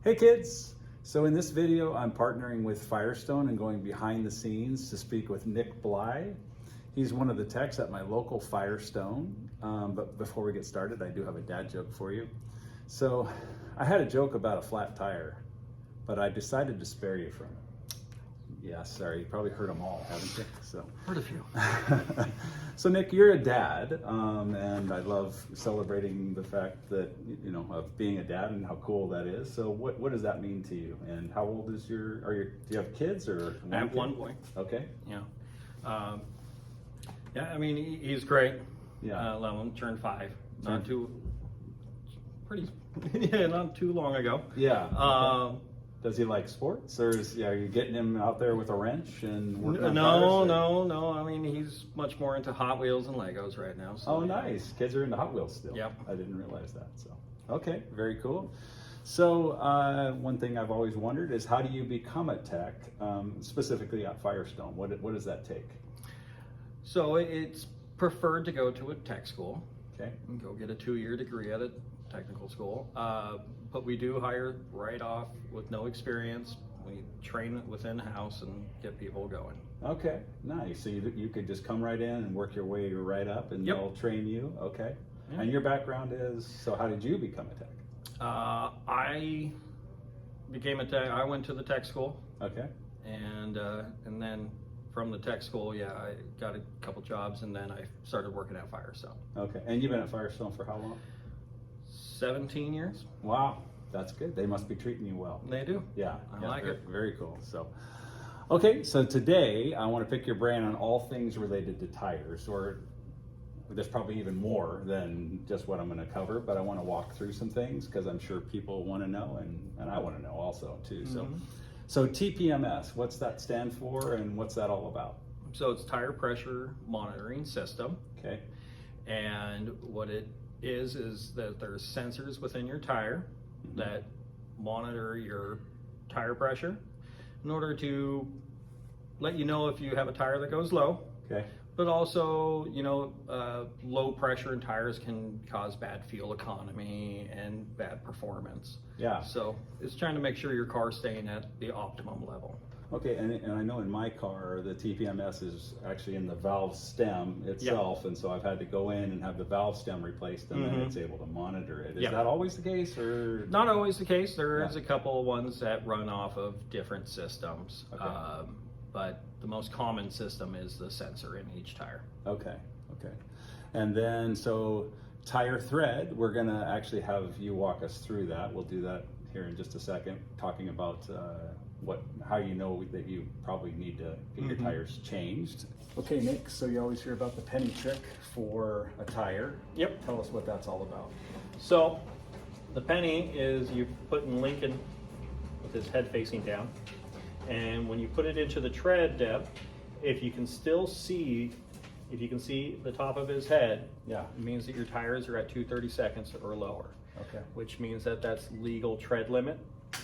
Hey kids! So in this video, I'm partnering with Firestone and going behind the scenes to speak with Nick Bly. He's one of the techs at my local Firestone. But before we get started, I do have a dad joke for you. So I had a joke about a flat tire, but I decided to spare you from it. Yeah, sorry, you probably heard them all, haven't you? So heard a few. So Nick, you're a dad, and I love celebrating the fact that, you know, of being a dad and how cool that is. So what does that mean to you? And how old is do you have kids or? I have one boy. Okay. Yeah. Yeah, I mean, he's great. Yeah. Lemon turned 5. Not too long ago. Yeah. Okay. Does he like sports, or are you getting him out there with a wrench and working on cars? No. I mean, he's much more into Hot Wheels and Legos right now. So, oh, nice. Kids are into Hot Wheels still. Yep. I didn't realize that. So, okay, very cool. So, one thing I've always wondered is how do you become a tech, specifically at Firestone? What does that take? So it's preferred to go to a tech school. Okay. And go get a 2-year degree at a technical school. But we do hire right off with no experience. We train within house and get people going. Okay, nice. So you could just come right in and work your way right up, and Yep. they'll train you. Okay. Yeah. And your background is, so how did you become a tech? I became a tech. I went to the tech school, Okay. and then from the tech school, I got a couple jobs, and then I started working at Firestone. Okay. And you've been at Firestone for how long? 17 years. Wow, that's good. They must be treating you well. They do. Yeah, I like it. Very cool. So, okay, so today I want to pick your brain on all things related to tires, or there's probably even more than just what I'm going to cover, but I want to walk through some things because I'm sure people want to know, and I want to know also too. So TPMS, what's that stand for, and what's that all about? So it's tire pressure monitoring system. Okay. And what it is that there's sensors within your tire that monitor your tire pressure in order to let you know if you have a tire that goes low. Okay. But also, low pressure in tires can cause bad fuel economy and bad performance. Yeah. So it's trying to make sure your car's staying at the optimum level. Okay, and I know in my car, the TPMS is actually in the valve stem itself, and so I've had to go in and have the valve stem replaced, and then it's able to monitor it. Is that always the case, or? Not always the case. There's a couple of ones that run off of different systems, but the most common system is the sensor in each tire. Okay. And then, so tire thread, we're gonna actually have you walk us through that. We'll do that here in just a second, talking about how you know that you probably need to get your tires changed. Okay, Nick, so you always hear about the penny trick for a tire. Yep. Tell us what that's all about. So the penny is you put in Lincoln with his head facing down, and when you put it into the tread depth, if you can see the top of his head, it means that your tires are at 2/32 or lower. Okay. Which means that that's legal tread limit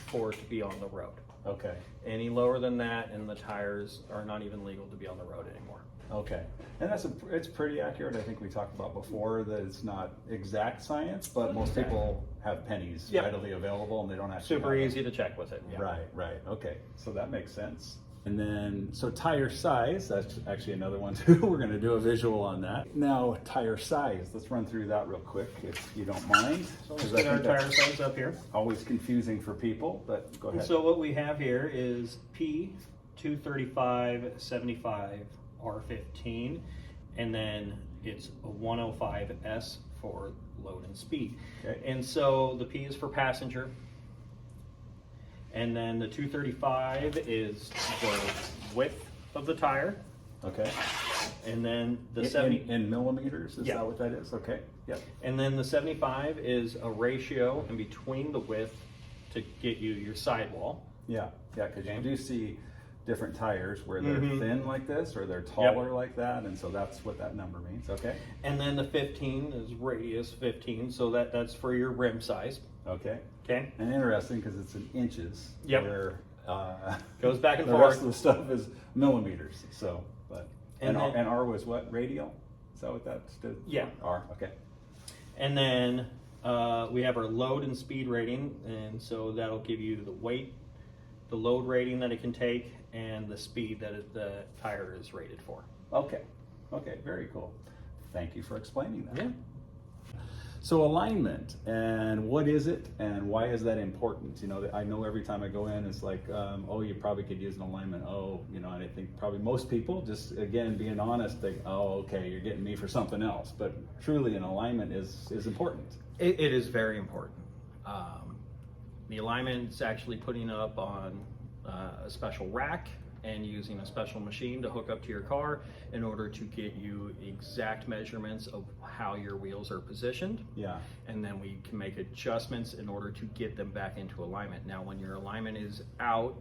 for it to be on the road. Okay. Any lower than that, and the tires are not even legal to be on the road anymore. Okay, and it's pretty accurate. I think we talked about before that it's not exact science, but most people have pennies readily available, and they don't actually super easy to check with it. Yeah. Right. Okay, so that makes sense. And then, so tire size, that's actually another one too. We're going to do a visual on that. Now, tire size, let's run through that real quick if you don't mind. So let's get our tire size up here. Always confusing for people, but go ahead. So what we have here is P 235/75 R15, and then it's a 105S for load and speed. Okay. And so the P is for passenger. And then the 235 is the width of the tire. Okay. And then the 70 in millimeters, is that what that is? Okay. Yep. And then the 75 is a ratio in between the width to get you your sidewall. Yeah, because you do see different tires where they're thin like this or they're taller like that, and so that's what that number means. Okay. And then the 15 is radius 15, so that's for your rim size. Okay. Okay. And interesting because it's in inches. Yep. Where goes back and the forth. rest of the stuff is millimeters. So, but and R was what, radial? Is that what that stood? Yeah. R. Okay. And then We have our load and speed rating, and so that'll give you the weight, the load rating that it can take, and the speed that the tire is rated for. Okay, okay, very cool. Thank you for explaining that. Yeah. So alignment, and what is it, and why is that important? You know, I know every time I go in, it's like, oh, you probably could use an alignment. Oh, you know, and I think probably most people, just again being honest, think, oh, okay, you're getting me for something else. But truly, an alignment is important. It is very important. The alignment's actually putting up on a special rack and using a special machine to hook up to your car in order to get you exact measurements of how your wheels are positioned. Yeah. And then we can make adjustments in order to get them back into alignment. Now, when your alignment is out,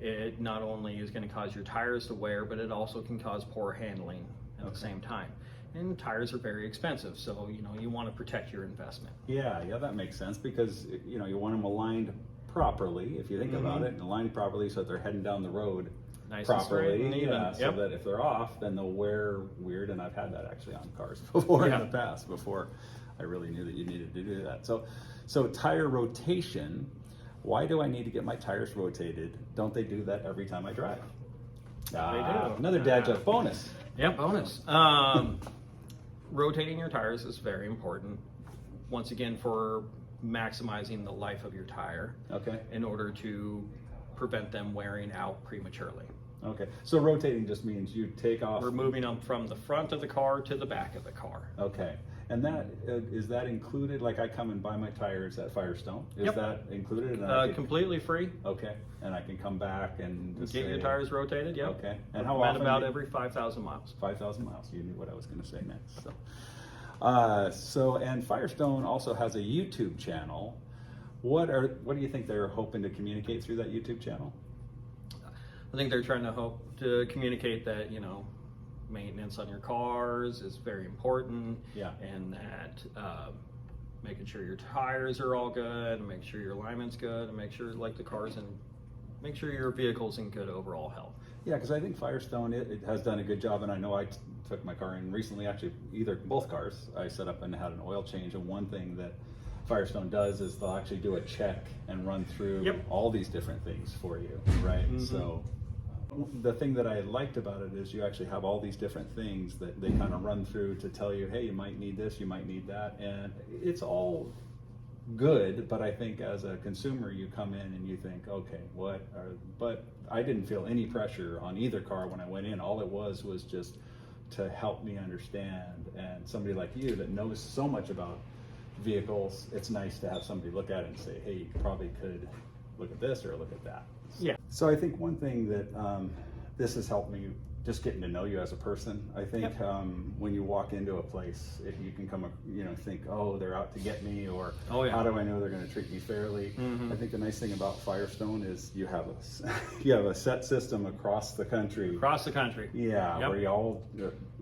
it not only is going to cause your tires to wear, but it also can cause poor handling at the same time. And tires are very expensive, so you know you want to protect your investment. Yeah, that makes sense, because you know you want them aligned properly, if you think about it, and aligned properly so that they're heading down the road Nice properly. and straight and even. Yeah, so Yep. that if they're off, then they'll wear weird. And I've had that actually on cars before in the past, before I really knew that you needed to do that. So tire rotation. Why do I need to get my tires rotated? Don't they do that every time I drive? They do. Another dad joke bonus. Yeah, bonus. Rotating your tires is very important. Once again, for maximizing the life of your tire. Okay. In order to prevent them wearing out prematurely. Okay. So rotating just means you take off. We're moving them from the front of the car to the back of the car. Okay. And that is that included? Like I come and buy my tires at Firestone. Is Yep. that included? And Completely free. Okay. And I can come back and just Get your say, tires rotated. Yep. Okay. And how Recommend often? about every 5,000 miles. 5,000 miles. You knew what I was going to say next. So, and Firestone also has a YouTube channel. What do you think they're hoping to communicate through that YouTube channel? I think they're trying to hope to communicate that, you know, maintenance on your cars is very important. Yeah. And that making sure your tires are all good, and make sure your alignment's good, and make sure like the car's in, make sure your vehicle's in good overall health. Yeah, because I think Firestone it has done a good job, and I know I took my car in recently, actually both cars. I set up and had an oil change, and one thing that Firestone does is they'll actually do a check and run through all these different things for you, right? Mm-hmm. So the thing that I liked about it is you actually have all these different things that they kind of run through to tell you, hey, you might need this, you might need that, and it's all good. But I think as a consumer, you come in and you think, okay, but I didn't feel any pressure on either car when I went in. All it was just to help me understand, and somebody like you that knows so much about vehicles, it's nice to have somebody look at it and say, hey, you probably could look at this or look at that. Yeah. So I think one thing that this has helped me just getting to know you as a person. I think when you walk into a place, if you can come, think, oh, they're out to get me, or how do I know they're going to treat me fairly? Mm-hmm. I think the nice thing about Firestone is you have a set system across the country. Across the country. Yeah, where you all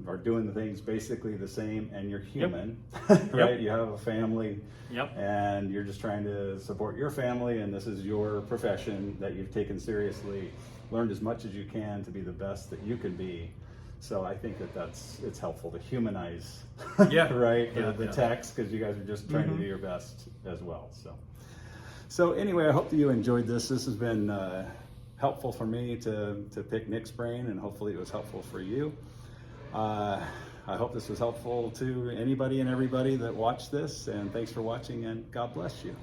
are doing the things basically the same, and you're human, right? You have a family, and you're just trying to support your family, and this is your profession that you've taken seriously. Learned as much as you can to be the best that you can be. So I think it's helpful to humanize, right? The text, because you guys are just trying to do your best as well. So anyway, I hope that you enjoyed this. This has been helpful for me to pick Nick's brain, and hopefully it was helpful for you. I hope this was helpful to anybody and everybody that watched this, and thanks for watching, and God bless you.